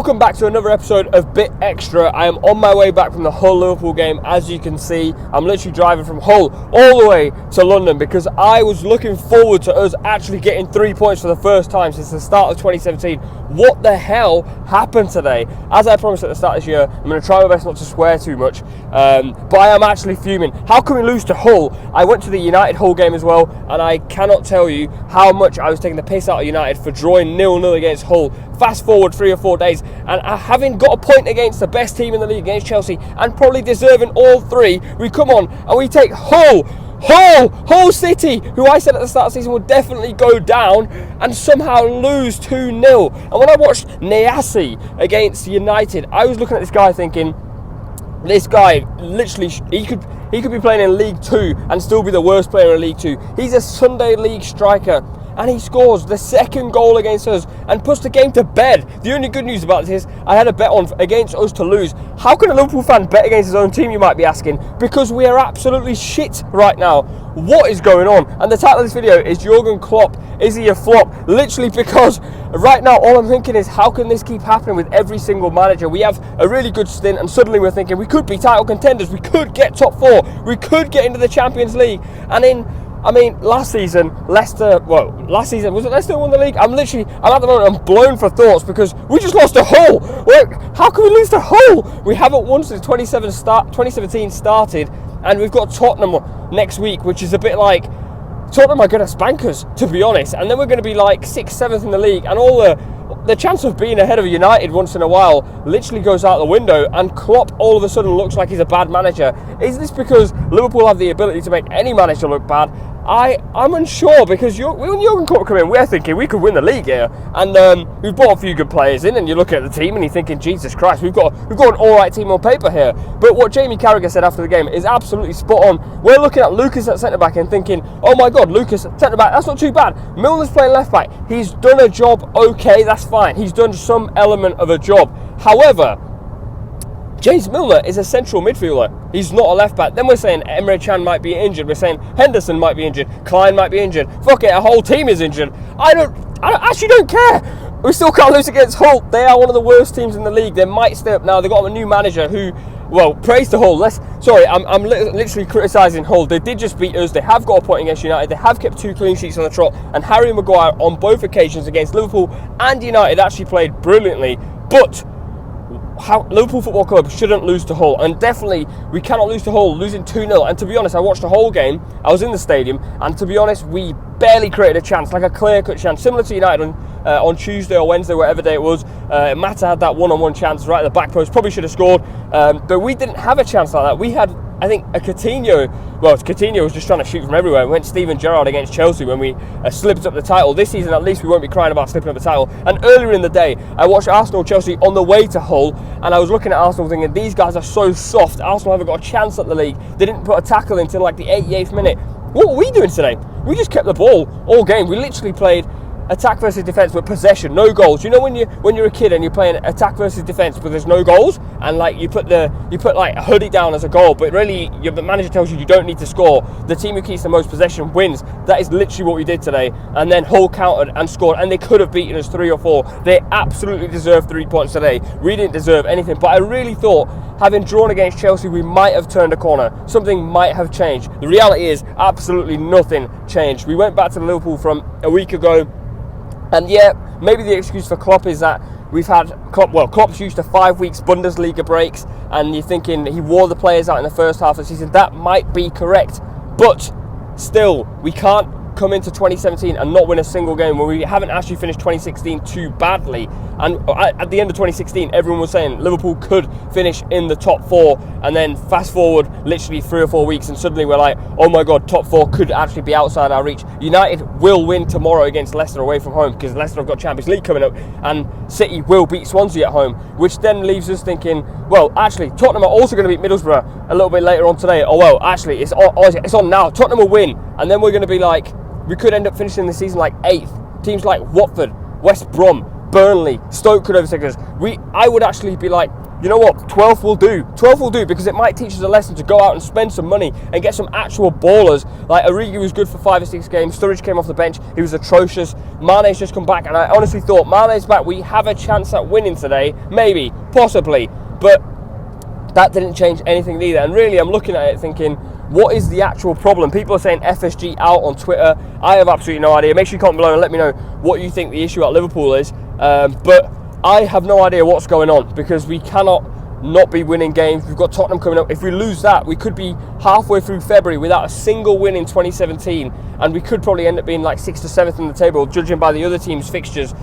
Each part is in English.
Welcome back to another episode of Bit Extra. I am on my way back from the Hull Liverpool game. As you can see, I'm literally driving from Hull all the way to London because I was looking forward to us actually getting 3 points for the first time since the start of 2017. What the hell happened today? As I promised at the start of this year, I'm going to try my best not to swear too much, but I am actually fuming. How can we lose to Hull? I went to the United Hull game as well, and I cannot tell you how much I was taking the piss out of United for drawing 0-0 against Hull. Fast forward 3 or 4 days, and having got a point against the best team in the league, against Chelsea, and probably deserving all three, we come on and we take Hull City, who I said at the start of the season would definitely go down, and somehow lose 2-0. And when I watched Mignolet against United, I was looking at this guy thinking, this guy literally, he could be playing in League 2 and still be the worst player in League 2. He's a Sunday League striker, and he scores the second goal against us and puts the game to bed. The only good news about this is I had a bet on against us to lose. How can a Liverpool fan bet against his own team, you might be asking? Because we are absolutely shit right now. What is going on? And the title of this video is Jurgen Klopp, is he a flop? Literally, because right now all I'm thinking is, how can this keep happening with every single manager? We have a really good stint and suddenly we're thinking we could be title contenders, we could get top 4, we could get into the Champions League. And last season, was it Leicester who won the league? I'm at the moment, I'm blown for thoughts because we just lost to Hull. How can we lose to Hull? We haven't won since 2017 started, and we've got Tottenham next week, which is a bit like, Tottenham are going to spank us, to be honest, and then we're going to be like 6th, 7th in the league, and all the chance of being ahead of United once in a while literally goes out the window, and Klopp all of a sudden looks like he's a bad manager. Is this because Liverpool have the ability to make any manager look bad? I'm unsure, because when Jurgen Klopp come in, we're thinking we could win the league here, and we've brought a few good players in, and you look at the team and you're thinking, Jesus Christ, we've got an alright team on paper here. But what Jamie Carragher said after the game is absolutely spot on. We're looking at Lucas at centre-back and thinking, oh my god, Lucas at centre-back, that's not too bad. Milner's playing left-back, he's done a job, okay, that's fine, he's done some element of a job. However, James Milner is a central midfielder. He's not a left-back. Then we're saying Emre Can might be injured. We're saying Henderson might be injured. Klein might be injured. Fuck it, a whole team is injured. I actually don't care. We still can't lose against Hull. They are one of the worst teams in the league. They might stay up now. They've got a new manager who, well, praise to Hull. I'm literally criticising Hull. They did just beat us. They have got a point against United. They have kept 2 clean sheets on the trot. And Harry Maguire on both occasions against Liverpool and United actually played brilliantly. But Liverpool Football Club shouldn't lose to Hull, and definitely we cannot lose to Hull, losing 2-0. And to be honest, I watched the whole game, I was in the stadium, and to be honest, we barely created a chance, like a clear-cut chance, similar to United on Tuesday or Wednesday, whatever day it was. Mata had that one-on-one chance right at the back post, probably should have scored, but we didn't have a chance like that. We had, I think, a Coutinho was just trying to shoot from everywhere. We went Steven Gerrard against Chelsea when we slipped up the title. This season, at least, we won't be crying about slipping up the title. And earlier in the day, I watched Arsenal-Chelsea on the way to Hull, and I was looking at Arsenal thinking, these guys are so soft. Arsenal haven't got a chance at the league. They didn't put a tackle in until like the 88th minute. What were we doing today? We just kept the ball all game. We literally played attack versus defence with possession, no goals. You know when you're a kid and you're playing attack versus defence but there's no goals, and like you put like a hoodie down as a goal, but really the manager tells you don't need to score. The team who keeps the most possession wins. That is literally what we did today. And then Hull countered and scored, and they could have beaten us 3 or 4. They absolutely deserved 3 points today. We didn't deserve anything, but I really thought, having drawn against Chelsea, we might have turned a corner. Something might have changed. The reality is absolutely nothing changed. We went back to Liverpool from a week ago. And yeah, maybe the excuse for Klopp is that we've had Klopp's used to 5 weeks Bundesliga breaks, and you're thinking he wore the players out in the first half of the season. That might be correct, but still, we can't come into 2017 and not win a single game when we haven't actually finished 2016 too badly. And at the end of 2016, everyone was saying Liverpool could finish in the top 4, and then fast forward literally 3 or 4 weeks and suddenly we're like, oh my god, top 4 could actually be outside our reach. United will win tomorrow against Leicester away from home, because Leicester have got Champions League coming up, and City will beat Swansea at home, which then leaves us thinking, well, actually Tottenham are also going to beat Middlesbrough a little bit later on today. Oh well, actually it's on now. Tottenham will win, and then we're going to be like, we could end up finishing the season like 8th. Teams like Watford, West Brom, Burnley, Stoke could overtake us. I would actually be like, you know what, 12th will do. 12th will do, because it might teach us a lesson to go out and spend some money and get some actual ballers. Like Origi was good for 5 or 6 games. Sturridge came off the bench. He was atrocious. Mane's just come back, and I honestly thought, Mane's back, we have a chance at winning today. Maybe, possibly. But that didn't change anything either. And really, I'm looking at it thinking, what is the actual problem? People are saying FSG out on Twitter. I have absolutely no idea. Make sure you comment below and let me know what you think the issue at Liverpool is. But I have no idea what's going on, because we cannot not be winning games. We've got Tottenham coming up. If we lose that, we could be halfway through February without a single win in 2017, and we could probably end up being like 6th or 7th in the table, judging by the other team's fixtures.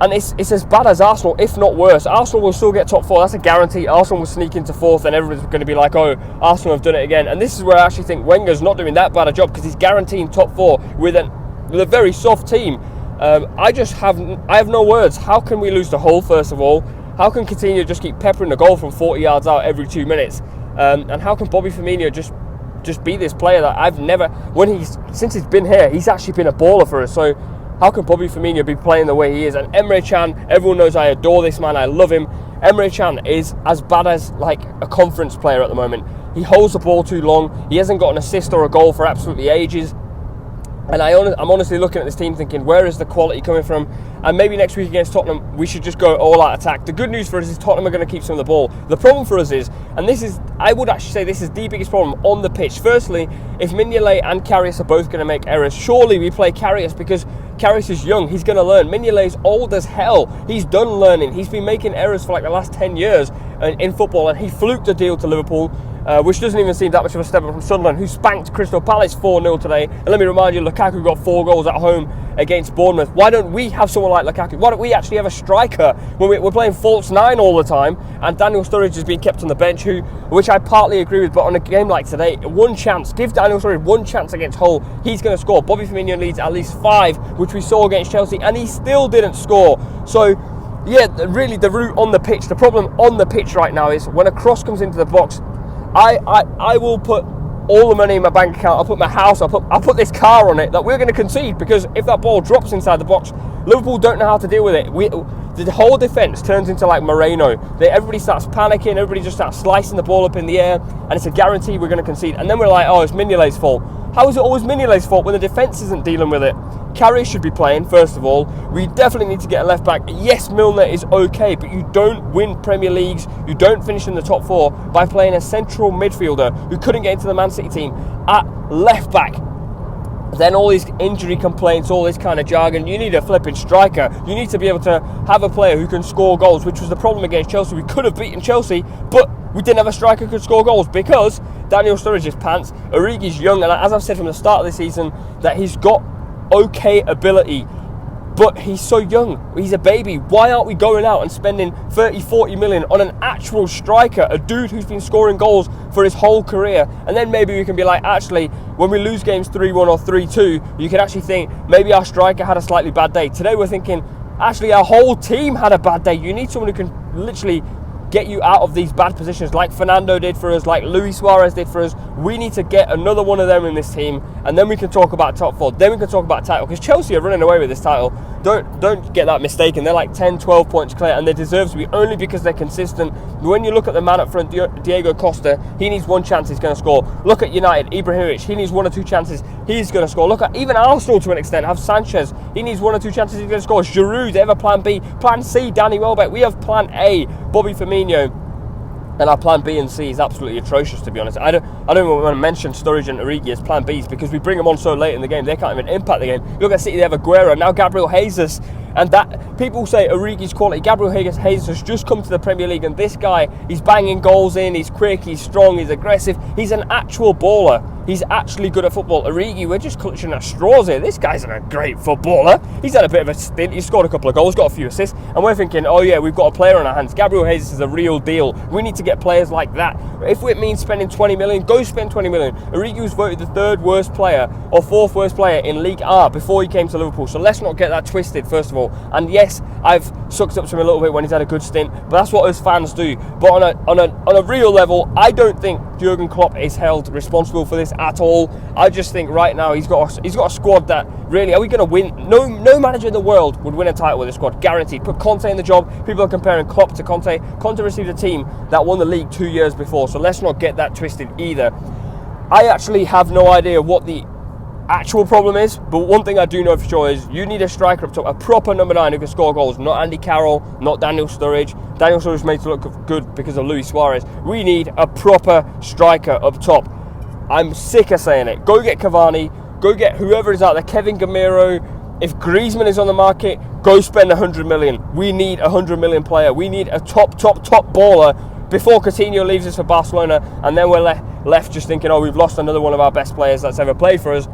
And it's as bad as Arsenal, if not worse. Arsenal will still get top 4. That's a guarantee. Arsenal will sneak into 4th, and everyone's going to be like, oh, Arsenal have done it again. And this is where I actually think Wenger's not doing that bad a job, because he's guaranteeing top 4 with a very soft team. I have no words. How can we lose to Hull, first of all? How can Coutinho just keep peppering the goal from 40 yards out every 2 minutes? And how can Bobby Firmino just be this player that I've never... Since he's been here, he's actually been a baller for us. So how can Bobby Firmino be playing the way he is? And Emre Can, everyone knows I adore this man. I love him. Emre Can is as bad as like a conference player at the moment. He holds the ball too long. He hasn't got an assist or a goal for absolutely ages. And I'm honestly looking at this team thinking, where is the quality coming from? And maybe next week against Tottenham, we should just go all-out attack. The good news for us is Tottenham are going to keep some of the ball. The problem for us is, and I would actually say this is the biggest problem on the pitch. Firstly, if Mignolet and Karius are both going to make errors, surely we play Karius, because Karius is young. He's going to learn. Mignolet's old as hell. He's done learning. He's been making errors for like the last 10 years in football, and he fluked a deal to Liverpool. Which doesn't even seem that much of a step up from Sunderland, who spanked Crystal Palace 4-0 today. And let me remind you, Lukaku got 4 goals at home against Bournemouth. Why don't we have someone like Lukaku? Why don't we actually have a striker when we're playing false 9 all the time? And Daniel Sturridge is being kept on the bench, which I partly agree with. But on a game like today, one chance, give Daniel Sturridge one chance against Hull, he's going to score. Bobby Firmino needs at least 5, which we saw against Chelsea, and he still didn't score. So yeah, really the root on the pitch, the problem on the pitch right now is when a cross comes into the box, I will put all the money in my bank account. I'll put my house. I'll put this car on it that we're going to concede, because if that ball drops inside the box, Liverpool don't know how to deal with it. The whole defence turns into like Moreno. Everybody starts panicking. Everybody just starts slicing the ball up in the air, and it's a guarantee we're going to concede. And then we're like, oh, it's Mignolet's fault. How is it always Mignolet's fault when the defence isn't dealing with it? Karius should be playing, first of all. We definitely need to get a left back. Yes, Milner is okay, but you don't win Premier Leagues, you don't finish in the top 4 by playing a central midfielder who couldn't get into the Man City team at left back. Then all these injury complaints, all this kind of jargon. You need a flipping striker. You need to be able to have a player who can score goals, which was the problem against Chelsea. We could have beaten Chelsea, but we didn't have a striker who could score goals because Daniel Sturridge's pants. Origi's young, and as I've said from the start of the season, that he's got okay ability, but he's so young. He's a baby. Why aren't we going out and spending 30-40 million on an actual striker, a dude who's been scoring goals for his whole career? And then maybe we can be like, actually, when we lose games 3-1 or 3-2, you can actually think maybe our striker had a slightly bad day. Today we're thinking, actually, our whole team had a bad day. You need someone who can literally get you out of these bad positions, like Fernando did for us, like Luis Suarez did for us. We need to get another one of them in this team, and then we can talk about top 4. Then we can talk about title, because Chelsea are running away with this title. Don't get that mistaken. They're like 10-12 points clear, and they deserve to be, only because they're consistent. When you look at the man up front, Diego Costa, he needs one chance, he's going to score. Look at United, Ibrahimovic, he needs 1 or 2 chances, he's going to score. Look at even Arsenal to an extent, have Sanchez, he needs 1 or 2 chances, he's going to score. Giroud, they have a plan B. Plan C, Danny Welbeck. We have plan A, Bobby Firmino. And our plan B and C is absolutely atrocious, to be honest. I don't even want to mention Sturridge and Origi as plan Bs, because we bring them on so late in the game, they can't even impact the game. Look at City, they have Aguero, now Gabriel Jesus. And that, people say Origi's quality. Gabriel Jesus has just come to the Premier League, and this guy, he's banging goals in, he's quick, he's strong, he's aggressive, he's an actual baller. He's actually good at football. Origi, we're just clutching at straws here. This guy's a great footballer. He's had a bit of a stint. He's scored a couple of goals, got a few assists. And we're thinking, oh yeah, we've got a player on our hands. Gabriel Jesus is a real deal. We need to get players like that. If it means spending 20 million, go spend 20 million. Origi was voted the 3rd worst player or 4th worst player in League A before he came to Liverpool. So let's not get that twisted, first of all. And yes, I've sucked up to him a little bit when he's had a good stint, but that's what us fans do. But on a real level, I don't think Jurgen Klopp is held responsible for this at all. I just think right now he's got a squad that really, are we going to win? No manager in the world would win a title with this squad, guaranteed. Put Conte in the job. People are comparing Klopp to Conte. Conte received a team that won the league 2 years before, so let's not get that twisted either. I actually have no idea what the actual problem is, but one thing I do know for sure is you need a striker up top, a proper number 9 who can score goals, not Andy Carroll, not Daniel Sturridge. Daniel Sturridge made to look good because of Luis Suarez. We need a proper striker up top. I'm sick of saying it. Go get Cavani, go get whoever is out there, Kevin Gamero. If Griezmann is on the market, go spend 100 million. We need a 100 million player. We need a top baller before Coutinho leaves us for Barcelona, and then we're left just thinking, oh, we've lost another one of our best players that's ever played for us.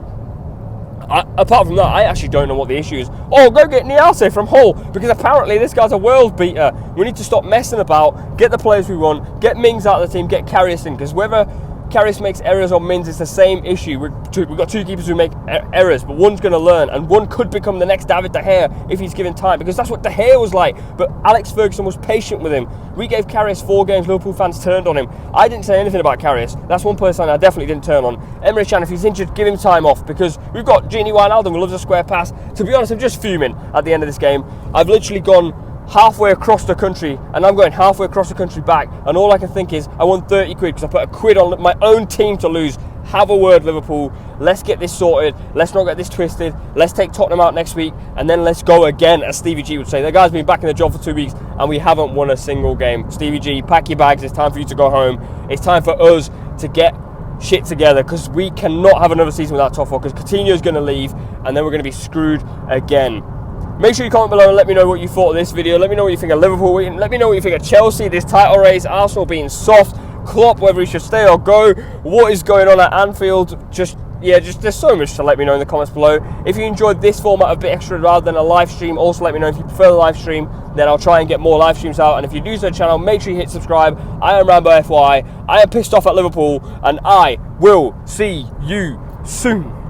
Apart from that, I actually don't know what the issue is. Oh, go get Mignolet from Hull, because apparently this guy's a world beater. We need to stop messing about, get the players we want, get Mings out of the team, get Karius in, because whether Karius makes errors on Mings, it's the same issue. We've got two keepers who make errors, but one's going to learn, and one could become the next David De Gea if he's given time, because that's what De Gea was like. But Alex Ferguson was patient with him. We gave Karius 4 games, Liverpool fans turned on him. I didn't say anything about Karius. That's one person I definitely didn't turn on. Emre Can, if he's injured, give him time off, because we've got Gini Wijnaldum who loves a square pass. To be honest, I'm just fuming at the end of this game. I've literally gone halfway across the country, and I'm going halfway across the country back, and all I can think is I won 30 quid because I put a quid on my own team to lose. Have a word, Liverpool. Let's get this sorted. Let's not get this twisted. Let's take Tottenham out next week, and then let's go again, as Stevie G would say. The guy's been back in the job for 2 weeks, and we haven't won a single game. Stevie G, pack your bags. It's time for you to go home. It's time for us to get shit together, because we cannot have another season without top 4, because Coutinho's going to leave, and then we're going to be screwed again. Make sure you comment below and let me know what you thought of this video. Let me know what you think of Liverpool. Let me know what you think of Chelsea, this title race, Arsenal being soft, Klopp, whether he should stay or go, what is going on at Anfield. Just there's so much to let me know in the comments below. If you enjoyed this format a bit extra rather than a live stream, also let me know. If you prefer the live stream, then I'll try and get more live streams out. And if you're new to the channel, make sure you hit subscribe. I am Rambo FY. I am pissed off at Liverpool, and I will see you soon.